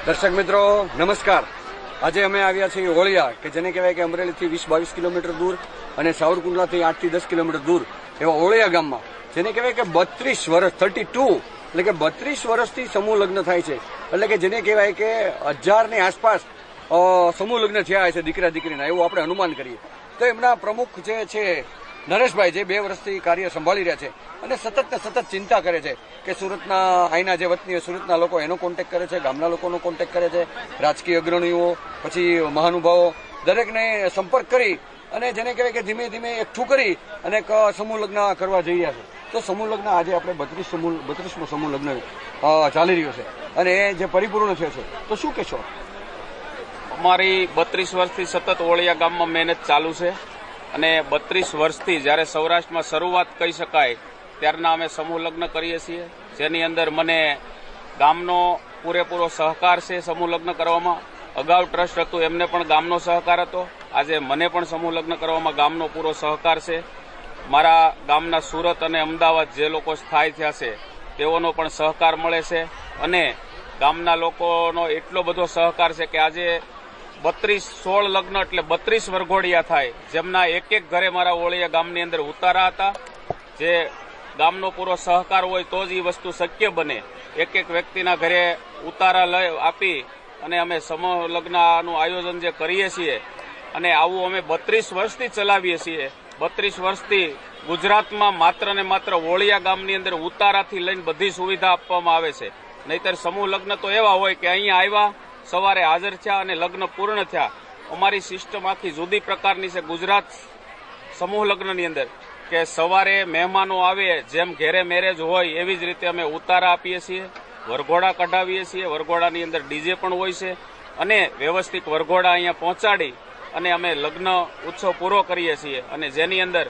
દર્શક મિત્રો નમસ્કાર। આજે અમે આવ્યા છીએ ઓળિયા કે જેને કહેવાય કે અમરેલીથી 20-22 કિલોમીટર દૂર અને સાવરકુંડલાથી 8 થી 10 કિલોમીટર દૂર એવા ઓળિયા ગામમાં જેને કહેવાય કે 32 વર્ષ 32 એટલે કે 32 વર્ષથી સમૂહ લગ્ન થાય છે। એટલે કે જેને કહેવાય કે 1000 ની આસપાસ સમૂહ લગ્ન થયા છે દીકરા દીકરીના, એવું આપણે અનુમાન કરીએ તો એમના પ્રમુખ જે છે નરેશભાઈ, જે 2 વર્ષથી કાર્ય સંભાળી રહ્યા છે અને સતત ને સતત ચિંતા કરે છે કે સુરતના અહીંના જે વતનીઓ સુરતના લોકો એનો કોન્ટેક્ટ કરે છે, ગામના લોકોનો કોન્ટેક્ટ કરે છે, રાજકીય અગ્રણીઓ પછી મહાનુભાવો દરેકને સંપર્ક કરી અને જેને કહેવાય કે ધીમે ધીમે એકઠું કરી અને એક સમૂહ લગ્ન કરવા જઈ રહ્યા છે। તો સમૂહ લગ્ન આજે આપણે 32મો સમૂહ લગ્ન ચાલી રહ્યો છે અને એ જે પરિપૂર્ણ થયો છે તો શું કહેશો? અમારી 32 વર્ષથી સતત ઓળિયા ગામમાં મહેનત ચાલુ છે અને 32 વર્ષથી જ્યારે સૌરાષ્ટ્રમાં શરૂઆત કહી શકાય ત્યારના અમે સમૂહ લગ્ન કરીએ છીએ, જેની અંદર મને ગામનો પૂરેપૂરો સહકાર છે સમૂહ લગ્ન કરવામાં। અગાઉ ટ્રસ્ટ હતું એમને પણ ગામનો સહકાર હતો, આજે મને પણ સમૂહ લગ્ન કરવામાં ગામનો પૂરો સહકાર છે। મારા ગામના સુરત અને અમદાવાદ જે લોકો સ્થાયી થયા છે તેઓનો પણ સહકાર મળે છે અને ગામના લોકોનો એટલો બધો સહકાર છે કે આજે 16 લગ્ન એટલે 32 વરઘોડિયા થાય, જેમના એક એક ઘરે મારા ઓળિયા ગામની અંદર ઉતારા હતા। જે ગામનો પૂરો સહકાર હોય તો જ એ વસ્તુ શક્ય બને। એક એક વ્યક્તિના ઘરે ઉતારા લઈ આપી અને અમે સમૂહ લગ્નનું આયોજન જે કરીએ છીએ અને આવું અમે 32 વર્ષથી ચલાવીએ છીએ। 32 વર્ષથી ગુજરાતમાં માત્ર ને માત્ર ઓળિયા ગામની અંદર ઉતારાથી લઈને બધી સુવિધા આપવામાં આવે છે, નહીતર સમૂહ લગ્ન તો એવા હોય કે અહીંયા આવ્યા, સવારે હાજર થયા અને લગ્ન પૂર્ણ થયા। અમારી સિસ્ટમ આખી જુદી પ્રકારની છે ગુજરાત સમૂહ લગ્નની અંદર કે સવારે મહેમાનો આવે જેમ ઘેરે મેરેજ હોય એવી જ રીતે અમે ઉતારા આપીએ છીએ, વરઘોડા કઢાવીએ છીએ, વરઘોડાની અંદર ડીજે પણ હોય છે અને વ્યવસ્થિત વરઘોડા અહીંયા પહોંચાડી અને અમે લગ્ન ઉત્સવ પૂરો કરીએ છીએ અને જેની અંદર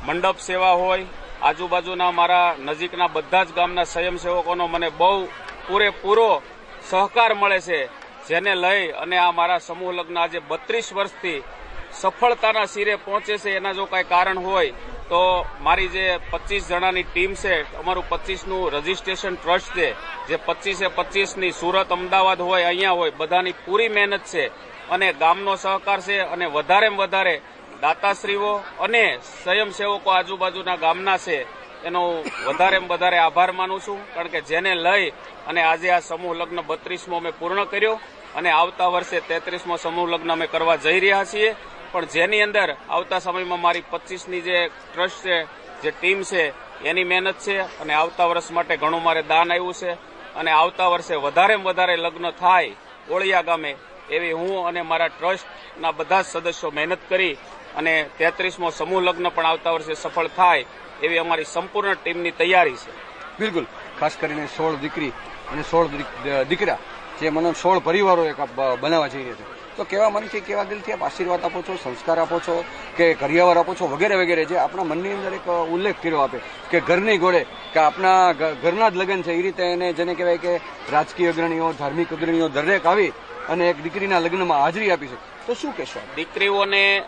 મંડપ સેવા હોય, આજુબાજુના મારા નજીકના બધા જ ગામના સ્વયંસેવકોનો મને બહુ પૂરેપૂરો સહકાર મળે છે, જેને લઈ અને આ મારા સમૂહ લગ્ન આજે 32 વર્ષથી સફળતાના શિરે પહોંચે છે। એના જો કાંઈ કારણ હોય તો મારી જે 25 જણાની ટીમ છે, અમારું 25નું રજીસ્ટ્રેશન ટ્રસ્ટ છે, જે 25-25ની સુરત અમદાવાદ હોય અહીંયા હોય બધાની પૂરી મહેનત છે અને ગામનો સહકાર છે અને વધારેમાં વધારે દાતાશ્રીઓ અને સ્વયંસેવકો આજુબાજુના ગામના છે એનો વધારેમાં વધારે આભાર માનું છું, કારણ કે જેને લઈ અને આજે આ સમૂહ લગ્ન 32મો અમે પૂર્ણ કર્યો અને આવતા વર્ષે 33મો સમૂહ લગ્ન અમે કરવા જઈ રહ્યા છીએ। પણ જેની અંદર આવતા સમયમાં મારી 25ની જે ટ્રસ્ટ છે, જે ટીમ છે એની મહેનત છે અને આવતા વર્ષ માટે ઘણું મારે દાન આવ્યું છે અને આવતા વર્ષે વધારેમાં વધારે લગ્ન થાય ઓળિયા ગામે એવી હું અને મારા ટ્રસ્ટના બધા જ સદસ્યો મહેનત કરી અને 33મો સમૂહ લગ્ન પણ આવતા વર્ષે સફળ થાય એવી અમારી સંપૂર્ણ ટીમની તૈયારી છે। બિલકુલ, ખાસ કરીને 16 દીકરી અને 16 દીકરા જે મને 16 પરિવારો એક બનાવવા જઈ રહ્યા છે, તો કેવા મનથી કેવા દિલથી આપ આશીર્વાદ આપો છો, સંસ્કાર આપો છો કે કરિયાવર આપો છો વગેરે વગેરે, જે આપણા મનની અંદર એક ઉલ્લેખ કર્યો આપે કે ઘરની ઘોડે કે આપણા ઘરના જ લગ્ન છે એ રીતે એને જેને કહેવાય કે રાજકીય અગ્રણીઓ, ધાર્મિક અગ્રણીઓ દરેક આવી અને એક દીકરીના લગ્નમાં હાજરી આપી છે, તો શું કહેશો? દીકરીઓને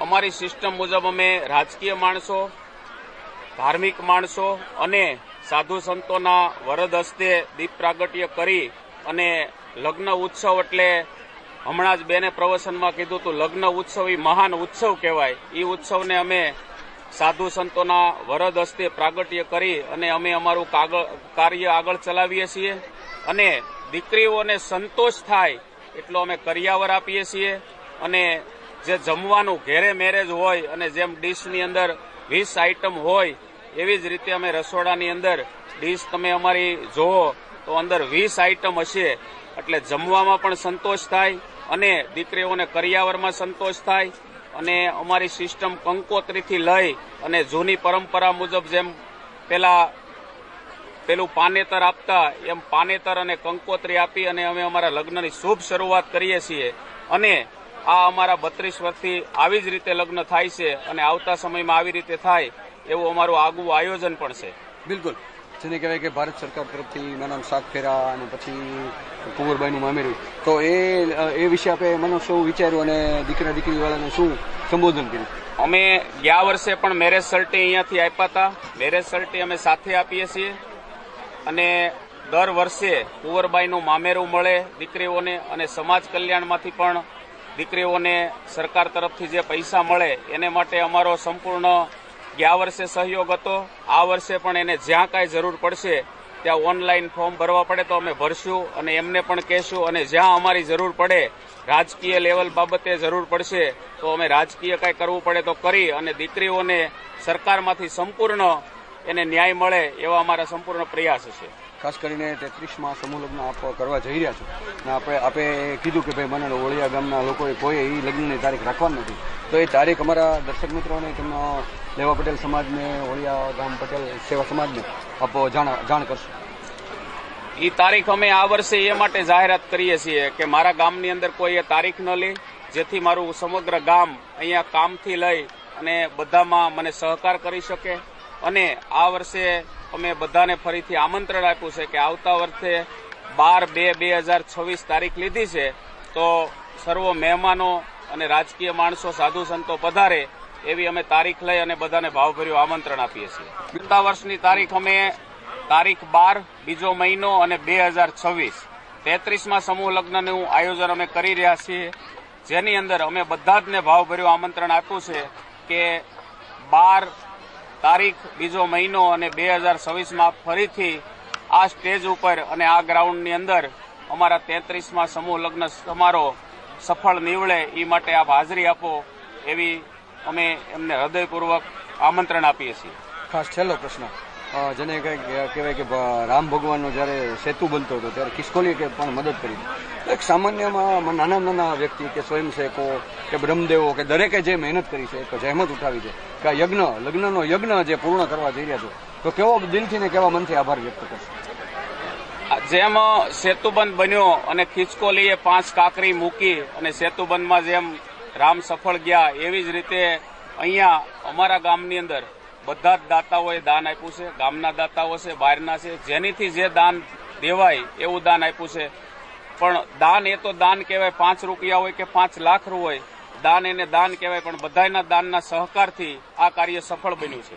અમારી સિસ્ટમ મુજબ અમે રાજકીય માણસો, ધાર્મિક માણસો અને સાધુ સંતોના વરદ હસ્તે દીપ પ્રાગટ્ય કરી અને લગ્ન ઉત્સવ એટલે હમણાં જ બેને પ્રવચનમાં કીધું હતું, લગ્ન ઉત્સવ એ મહાન ઉત્સવ કહેવાય। એ ઉત્સવને અમે સાધુ સંતોના વરદ હસ્તે પ્રાગટ્ય કરી અને અમે અમારું કાર્ય આગળ ચલાવીએ છીએ અને દીકરીઓને સંતોષ થાય એટલો અમે કરિયાવર આપીએ છીએ અને જે જમવાનું ઘેરે મેરેજ હોય અને જેમ ડીશની અંદર 20 આઈટમ હોય એવી જ રીતે અમે રસોડાની અંદર ડીશ તમે અમારી જોવો તો અંદર 20 આઈટમ હશે, એટલે જમવામાં પણ સંતોષ થાય અને દીકરીઓને કરિયાવરમાં સંતોષ થાય અને અમારી સિસ્ટમ કંકોત્રીથી લઈ અને જૂની પરંપરા મુજબ જેમ પેલું પાનેતર આપતા એમ પાનેતર અને કંકોત્રી આપી અને અમે અમારા લગ્નની શુભ શરૂઆત કરીએ છીએ અને આ અમારા 32 વર્ષથી આવી જ રીતે લગ્ન થાય છે અને આવતા સમયમાં આવી રીતે થાય એવું અમારું આગવું આયોજન પણ છે। બિલકુલ, જેને કહેવાય કે ભારત સરકાર તરફથી નાના સાત ફેરા અને પછી કુંવરબાઈનું મામેરું, તો એ વિશે આપણે મને શું વિચાર્યું અને દીકરા દીકરીવાળાને શું સંબોધન કર્યું? અમે ગયા વર્ષે પણ મેરેજ સર્ટી અહીંયાથી આપ્યા હતા, મેરેજ સર્ટી અમે સાથે આપીએ છીએ અને દર વર્ષે કુંવરબાઈનું મામેરું મળે દીકરીઓને, અને સમાજ કલ્યાણમાંથી પણ દીકરીઓને સરકાર તરફથી જે પૈસા મળે એને માટે અમારો સંપૂર્ણ ગયા વર્ષે સહયોગ હતો. આ વર્ષે પણ એને જ્યાં કાંઈ જરૂર પડશે ત્યાં ઓનલાઈન ફોર્મ ભરવા પડે તો અમે ભરશું, અને એમને પણ કહેશું, અને જ્યાં અમારી જરૂર પડે રાજકીય લેવલ બાબતે જરૂર પડશે તો અમે રાજકીય કાંઈ કરવું પડે તો કરી અને દીકરીઓને સરકારમાંથી સંપૂર્ણ એને ન્યાય મળે એવા અમારા સંપૂર્ણ પ્રયાસ છે. ખાસ કરીને 33માં સમૂહ લગ્ન આપ કરવા જઈ રહ્યા છો અને આપે કીધું કે ભાઈ મને ઓળિયા ગામના લોકોએ કોઈ એ લગ્નની તારીખ રાખવાની નથી, તો એ તારીખ અમારા દર્શક મિત્રોને, તેમના લેવા પટેલ સમાજને, ઓળિયા ગામ પટેલ સેવા સમાજને આપ જાણ કરશો. એ તારીખ અમે આ વર્ષે એ માટે જાહેરાત કરીએ છીએ કે મારા ગામની અંદર કોઈ એ તારીખ ન લે, જેથી મારું સમગ્ર ગામ અહીંયા કામથી લઈ અને બધામાં મને સહકાર કરી શકે. અને આ વર્ષે અમે બધાને ફરીથી આમંત્રણ આપ્યું છે કે આવતા વર્ષે 12/2/2026 તારીખ લીધી છે, તો સર્વ મહેમાનો અને રાજકીય માણસો, સાધુ સંતો પધારે એવી અમે તારીખ લઈ અને બધાને ભાવભર્યું આમંત્રણ આપીએ છીએ. આવતા વર્ષની તારીખ અમે તારીખ 12 બીજો મહિનો અને 2026 33માં સમૂહ લગ્નનું આયોજન અમે કરી રહ્યા છીએ, જેની અંદર અમે બધા જને ભાવભર્યું આમંત્રણ આપ્યું છે કે 12 તારીખ બીજો મહિનો અને 2026માં ફરીથી આ સ્ટેજ ઉપર અને આ ગ્રાઉન્ડની અંદર અમારા 33માં સમૂહ લગ્ન સમારોહ સફળ નીવડે એ માટે આપ હાજરી આપો એવી અમે એમને હૃદયપૂર્વક આમંત્રણ આપીએ છીએ. ખાસ છેલ્લો પ્રશ્ન, જેને કહેવાય કે રામ ભગવાનનો જ્યારે સેતુ બનતો હતો ત્યારે ખિસકોલીએ પણ મદદ કરી. એક સામાન્યમાં નાના વ્યક્તિ કે સ્વયંસેવકો કે બ્રહ્મદેવો કે દરેકે જે મહેનત કરી છે, એક જહેમત ઉઠાવી છે કે આ લગ્નનો યજ્ઞ જે પૂર્ણ કરવા જઈ રહ્યા છો, તો કેવો દિલથી ને કેવા મનથી આભાર વ્યક્ત કરશો? જેમ સેતુબંધ બન્યો અને ખિસકોલીએ 5 કાંકરી મૂકી અને સેતુબંધમાં જેમ રામ સફળ ગયા, એવી જ રીતે અહીંયા અમારા ગામની અંદર બધા જ દાતાઓએ દાન આપ્યું છે. ગામના દાતાઓ છે, બહારના છે, જેનીથી જે દાન દેવાય એવું દાન આપ્યું છે. પણ દાન એ તો દાન કહેવાય, 5 રૂપિયા હોય કે 5 લાખ હોય, દાન એને દાન કહેવાય. પણ બધાના દાનના સહકારથી આ કાર્ય સફળ બન્યું છે.